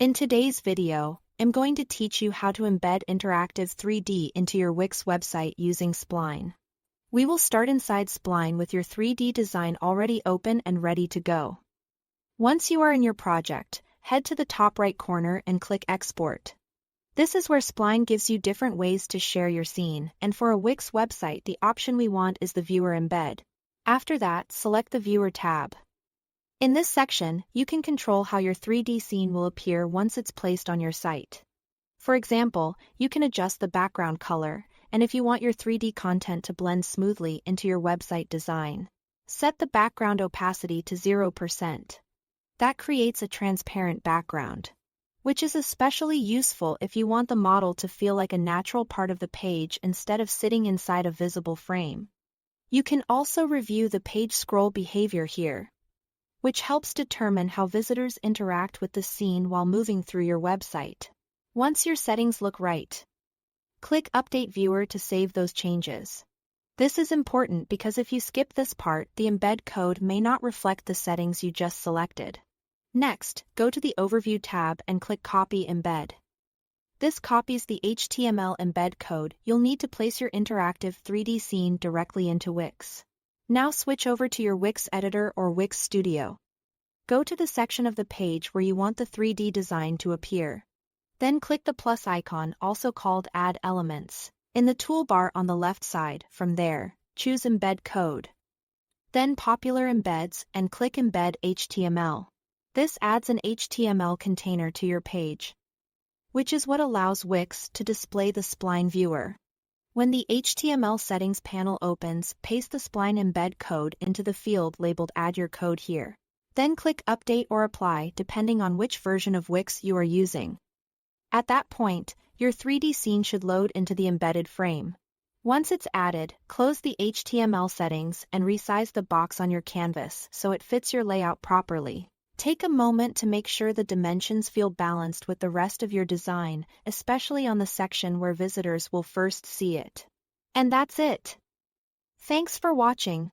In today's video, I'm going to teach you how to embed interactive 3D into your Wix website using Spline. We will start inside Spline with your 3D design already open and ready to go. Once you are in your project, head to the top right corner and click Export. This is where Spline gives you different ways to share your scene, and for a Wix website the option we want is the Viewer Embed. After that, select the Viewer tab. In this section, you can control how your 3D scene will appear once it's placed on your site. For example, you can adjust the background color, and if you want your 3D content to blend smoothly into your website design, set the background opacity to 0%. That creates a transparent background, which is especially useful if you want the model to feel like a natural part of the page instead of sitting inside a visible frame. You can also review the page scroll behavior here, which helps determine how visitors interact with the scene while moving through your website. Once your settings look right, click Update Viewer to save those changes. This is important because if you skip this part, the embed code may not reflect the settings you just selected. Next, go to the Overview tab and click Copy Embed. This copies the HTML embed code you'll need to place your interactive 3D scene directly into Wix. Now switch over to your Wix editor or Wix Studio. Go to the section of the page where you want the 3D design to appear. Then click the plus icon, also called Add Elements, in the toolbar on the left side. From there, choose Embed Code. Then Popular Embeds and click Embed HTML. This adds an HTML container to your page, which is what allows Wix to display the Spline viewer. When the HTML settings panel opens, paste the Spline embed code into the field labeled Add Your Code here. Then click Update or Apply depending on which version of Wix you are using. At that point, your 3D scene should load into the embedded frame. Once it's added, close the HTML settings and resize the box on your canvas so it fits your layout properly. Take a moment to make sure the dimensions feel balanced with the rest of your design, especially on the section where visitors will first see it. And that's it. Thanks for watching.